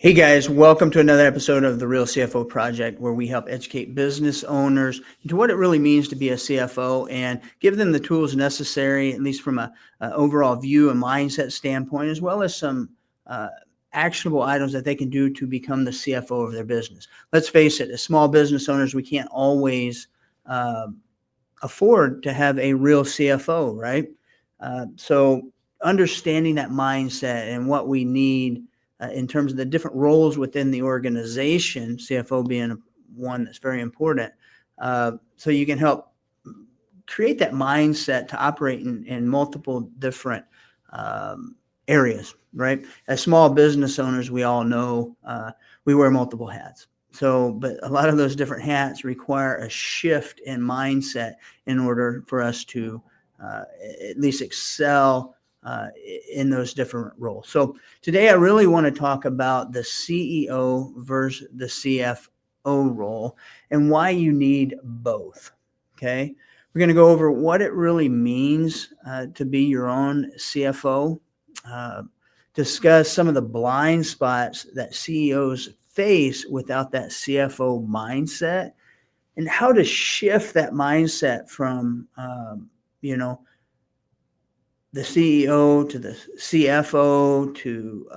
Hey guys, welcome to another episode of the Real CFO Project, where we help educate business owners into what it really means to be a CFO and give them the tools necessary, at least from a overall view and mindset standpoint, as well as some uh, actionable items that they can do to become the CFO of their business. Let's face it, as small business owners, we can't always uh, afford to have a real CFO, right? So understanding that mindset and what we need in terms of the different roles within the organization, CFO being one that's very important, so you can help create that mindset to operate in multiple different areas, right? As small business owners, we all know we wear multiple hats. So, but a lot of those different hats require a shift in mindset in order for us to at least excel in those different roles. So today I really want to talk about the CEO versus the CFO role and why you need both. Okay. We're going to go over what it really means to be your own CFO, uh, discuss some of the blind spots that CEOs face without that CFO mindset, and how to shift that mindset from, the CEO to the CFO to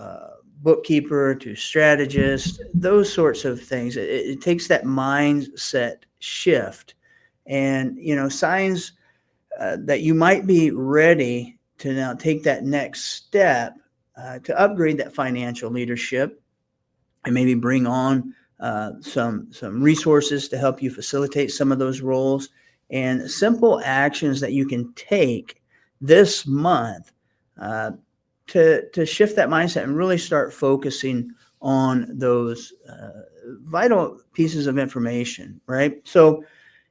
bookkeeper to strategist, those sorts of things. It takes that mindset shift, and signs that you might be ready to now take that next step to upgrade that financial leadership and maybe bring on some resources to help you facilitate some of those roles, and simple actions that you can take this month uh, to shift that mindset and really start focusing on those vital pieces of information, right? So,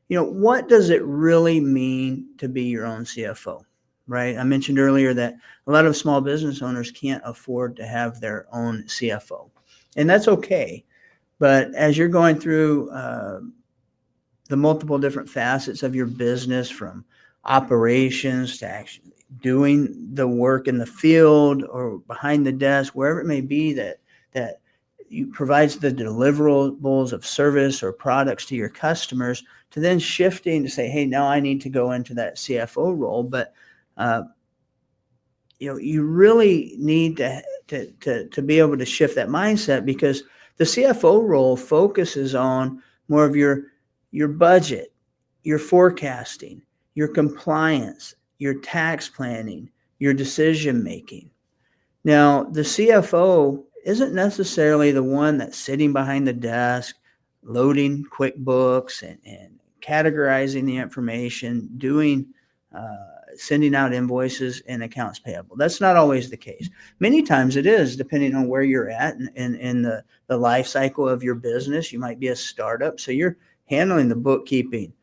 what does it really mean to be your own CFO, right? I mentioned earlier that a lot of small business owners can't afford to have their own CFO, and that's okay. But as you're going through the multiple different facets of your business, from operations to actually doing the work in the field or behind the desk, wherever it may be, that you provides the deliverables of service or products to your customers, to then shifting to say, hey, now I need to go into that CFO role. But uh, you really need to be able to shift that mindset, because the CFO role focuses on more of your budget, your forecasting, your compliance, your tax planning, your decision making. Now, the CFO isn't necessarily the one that's sitting behind the desk, loading QuickBooks and categorizing the information, doing sending out invoices and accounts payable. That's not always the case. Many times it is, depending on where you're at in the life cycle of your business. You might be a startup, so you're handling the bookkeeping,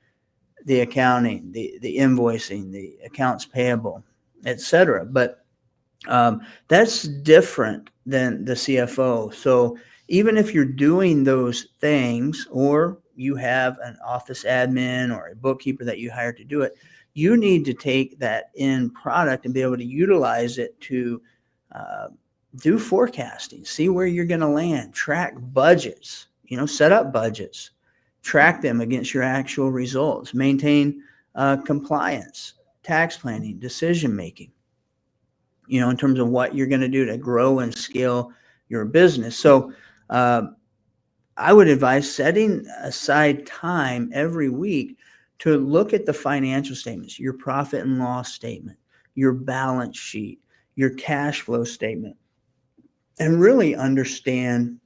the accounting, the invoicing, the accounts payable, etc. But that's different than the CFO. So even if you're doing those things, or you have an office admin or a bookkeeper that you hire to do it, you need to take that end product and be able to utilize it to uh, do forecasting, see where you're going to land, track budgets, set up budgets, track them against your actual results, maintain compliance, tax planning, decision making, in terms of what you're going to do to grow and scale your business. So uh, I would advise setting aside time every week to look at the financial statements, your profit and loss statement, your balance sheet, your cash flow statement, and really understand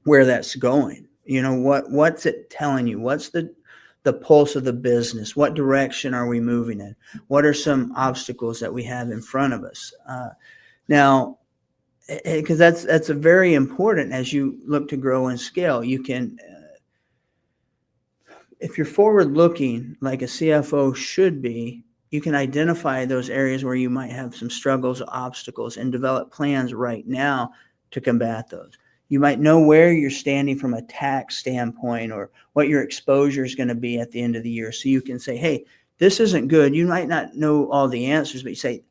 where that's going. What's it telling you? What's the pulse of the business? What direction are we moving in? What are some obstacles that we have in front of us? Now, because that's a very important as you look to grow and scale. You can, if you're forward looking like a CFO should be, you can identify those areas where you might have some struggles or obstacles and develop plans right now to combat those. You might know where you're standing from a tax standpoint, or what your exposure is going to be at the end of the year. So you can say, hey, this isn't good. You might not know all the answers, but you say,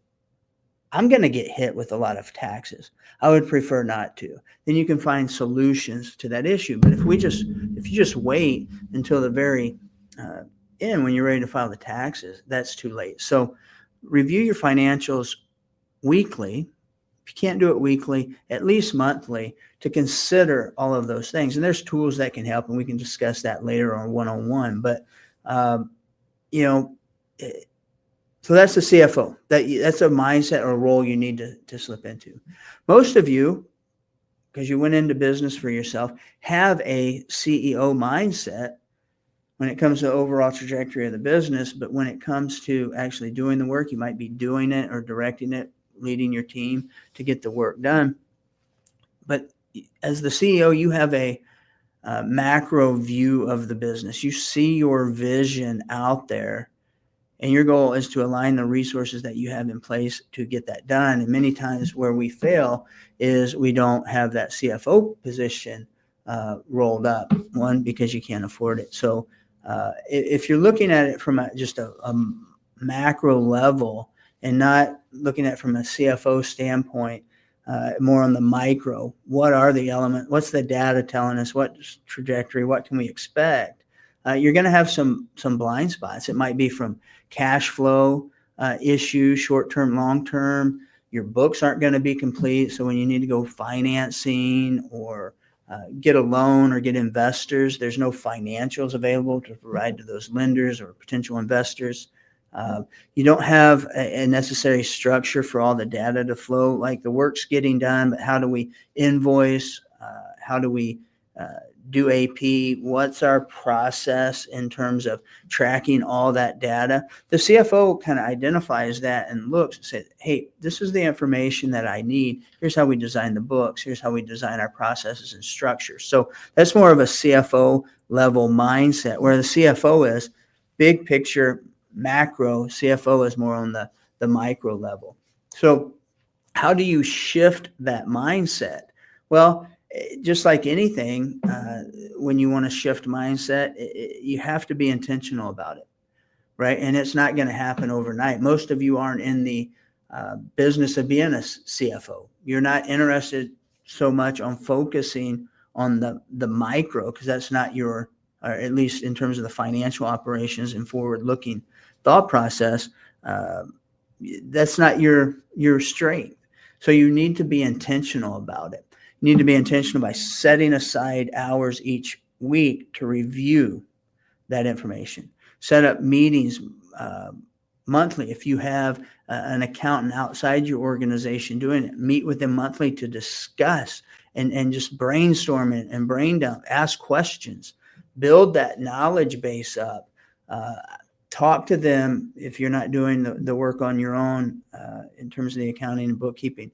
I'm going to get hit with a lot of taxes. I would prefer not to. Then you can find solutions to that issue. But if you just wait until the very uh, end when you're ready to file the taxes, that's too late. So review your financials weekly. If you can't do it weekly, at least monthly, to consider all of those things. And there's tools that can help, and we can discuss that later on one-on-one. But um, you know, so that's the CFO. That's a mindset or a role you need to slip into. Most of you, because you went into business for yourself, have a CEO mindset when it comes to overall trajectory of the business. But when it comes to actually doing the work, you might be doing it or directing it, leading your team to get the work done. But as the CEO, you have a macro view of the business. You see your vision out there, and your goal is to align the resources that you have in place to get that done. And many times where we fail is we don't have that CFO position rolled up. One, because you can't afford it. So if you're looking at it from just a macro level and not looking at it from a CFO standpoint, more on the micro, what are the elements? What's the data telling us? What trajectory? What can we expect? You're going to have some blind spots. It might be from cash flow issues, short-term, long-term. Your books aren't going to be complete. So when you need to go financing or get a loan or get investors, there's no financials available to provide to those lenders or potential investors. You don't have a necessary structure for all the data to flow. Like the work's getting done, but how do we invoice? How do we do AP? What's our process in terms of tracking all that data? The CFO kind of identifies that and looks and says, hey, this is the information that I need. Here's how we design the books. Here's how we design our processes and structures. So that's more of a CFO level mindset, where the CFO is big picture, macro. CFO is more on the micro level. So how do you shift that mindset? Well, just like anything, when you want to shift mindset, you have to be intentional about it, right? And it's not going to happen overnight. Most of you aren't in the business of being a CFO. You're not interested so much on focusing on the micro, because that's not your, or at least in terms of the financial operations and forward-looking thought process, that's not your strength. So you need to be intentional about it. You need to be intentional by setting aside hours each week to review that information. Set up meetings monthly. If you have an accountant outside your organization doing it, meet with them monthly to discuss and just brainstorm and brain dump, ask questions, build that knowledge base up. Talk to them if you're not doing the work on your own in terms of the accounting and bookkeeping.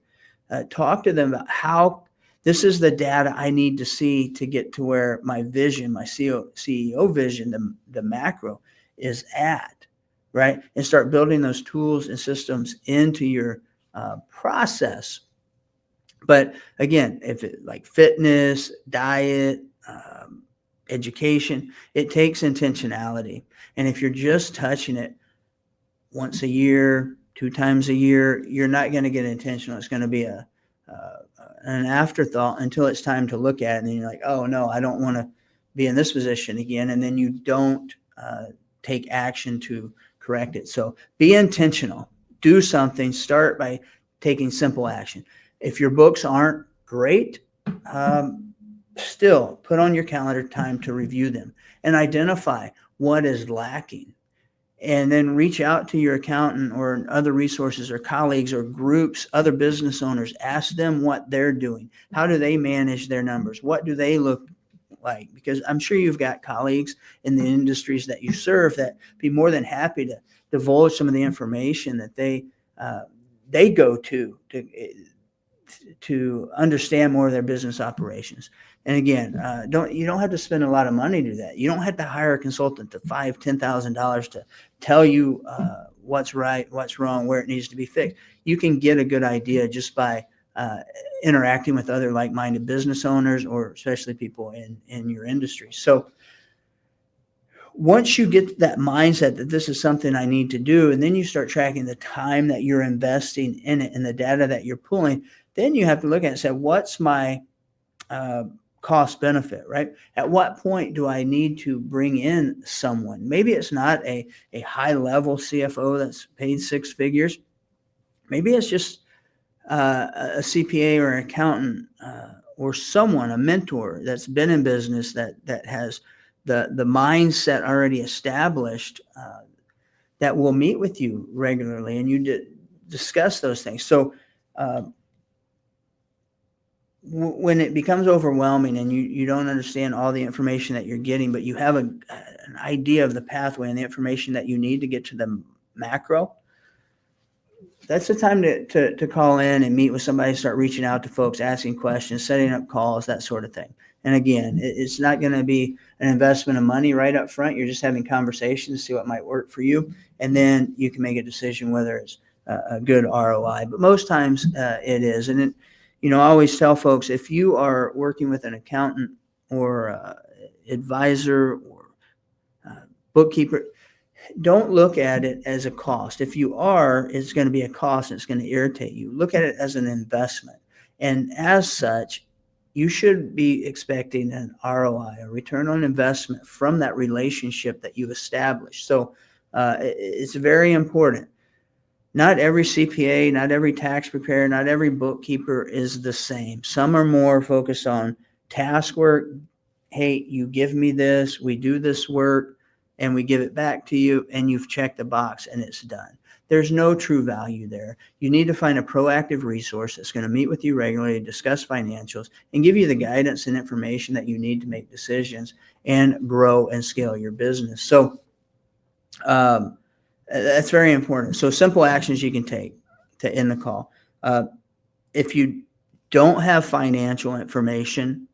Talk to them about how this is the data I need to see to get to where my vision, my CEO vision, the macro is at, right? And start building those tools and systems into your process. But again, if it like fitness, diet, education, it takes intentionality. And if you're just touching it once a year, 2 times a year, you're not going to get intentional. It's going to be an afterthought until it's time to look at it. And then you're like, oh no, I don't want to be in this position again. And then you don't take action to correct it. So be intentional, do something, start by taking simple action. If your books aren't great, still put on your calendar time to review them and identify what is lacking. And then reach out to your accountant or other resources or colleagues or groups, other business owners. Ask them what they're doing. How do they manage their numbers? What do they look like? Because I'm sure you've got colleagues in the industries that you serve that be more than happy to divulge some of the information that they go to understand more of their business operations. And again, you don't have to spend a lot of money to do that. You don't have to hire a consultant to $5,000-$10,000 to tell you what's right, what's wrong, where it needs to be fixed. You can get a good idea just by interacting with other like-minded business owners, or especially people in your industry. So once you get that mindset that this is something I need to do, and then you start tracking the time that you're investing in it and the data that you're pulling, then you have to look at it and say, what's my uh, cost benefit, right? At what point do I need to bring in someone? Maybe it's not a high level CFO that's paid six figures. Maybe it's just a CPA or an accountant or someone, a mentor that's been in business that has the mindset already established that will meet with you regularly, and you discuss those things. So uh, when it becomes overwhelming and you don't understand all the information that you're getting, but you have an idea of the pathway and the information that you need to get to the macro, that's the time to call in and meet with somebody, start reaching out to folks, asking questions, setting up calls, that sort of thing. And again, it's not going to be an investment of money right up front. You're just having conversations to see what might work for you. And then you can make a decision whether it's a good ROI. But most times it is. And I always tell folks, if you are working with an accountant or advisor or bookkeeper, don't look at it as a cost. If you are, it's going to be a cost. It's going to irritate you. Look at it as an investment. And as such, you should be expecting an ROI, a return on investment from that relationship that you established. So it's very important. Not every CPA, not every tax preparer, not every bookkeeper is the same. Some are more focused on task work. Hey, you give me this, we do this work, and we give it back to you, and you've checked the box and it's done. There's no true value there. You need to find a proactive resource that's going to meet with you regularly, discuss financials, and give you the guidance and information that you need to make decisions and grow and scale your business. So that's very important. So simple actions you can take to end the call. If you don't have financial information,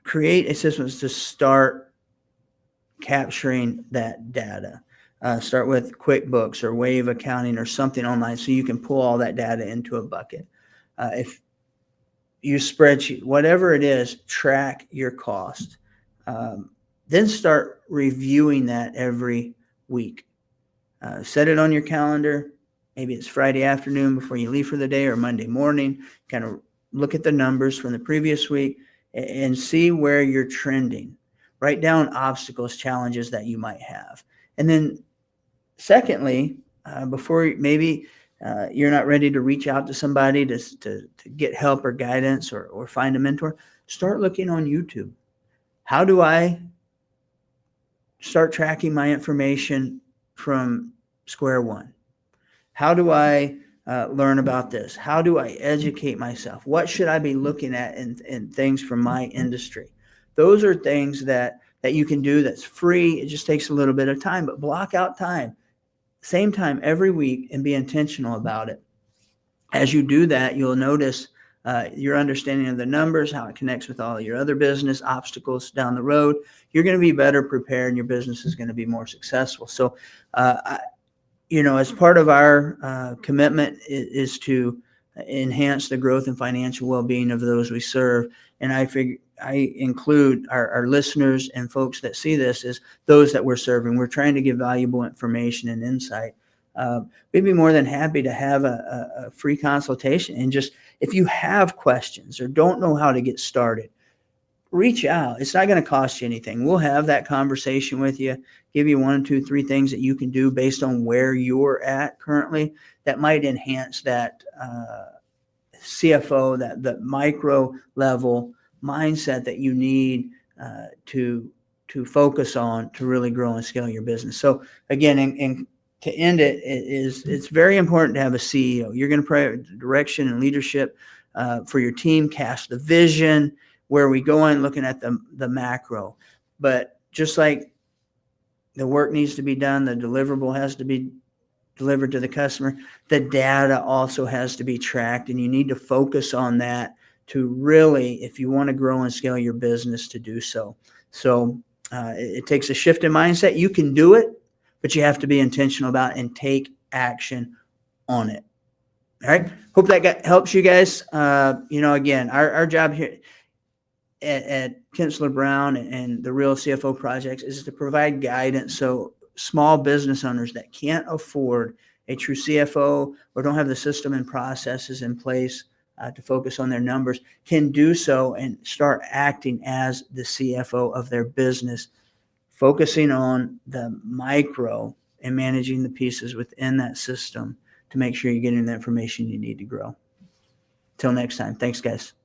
create a system to start capturing that data. Start with QuickBooks or Wave Accounting or something online so you can pull all that data into a bucket. If you spreadsheet, whatever it is, track your cost. Then start reviewing that every week. Set it on your calendar. Maybe it's Friday afternoon before you leave for the day or Monday morning. Kind of look at the numbers from the previous week and see where you're trending. Write down obstacles, challenges that you might have. And then secondly, before maybe you're not ready to reach out to somebody to get help or guidance or find a mentor, start looking on YouTube. How do I start tracking my information from square one? How do I learn about this? How do I educate myself? What should I be looking at in things from my industry? Those are things that you can do that's free. It just takes a little bit of time, but block out time, same time every week, and be intentional about it. As you do that, you'll notice your understanding of the numbers, how it connects with all your other business obstacles down the road. You're going to be better prepared and your business is going to be more successful. So, as part of our commitment is to enhance the growth and financial well-being of those we serve. And I include our listeners and folks that see this as those that we're serving. We're trying to give valuable information and insight. We'd be more than happy to have a free consultation. And just if you have questions or don't know how to get started, reach out. It's not going to cost you anything. We'll have that conversation with you, give you 1, 2, 3 things that you can do based on where you're at currently that might enhance that CFO, that micro level mindset that you need to focus on to really grow and scale your business. So again, and to end it's very important to have a CEO. You're going to provide direction and leadership for your team, cast the vision, where we go on looking at the macro. But just like the work needs to be done, the deliverable has to be delivered to the customer, the data also has to be tracked, and you need to focus on that to really, if you want to grow and scale your business, to do so. So it takes a shift in mindset. You can do it, but you have to be intentional about it and take action on it. All right. Hope that helps you guys. Again, our job here, at Kinsler Brown and the Real CFO Projects is to provide guidance so small business owners that can't afford a true CFO or don't have the system and processes in place to focus on their numbers can do so and start acting as the CFO of their business, focusing on the micro and managing the pieces within that system to make sure you're getting the information you need to grow. Till next time. Thanks, guys.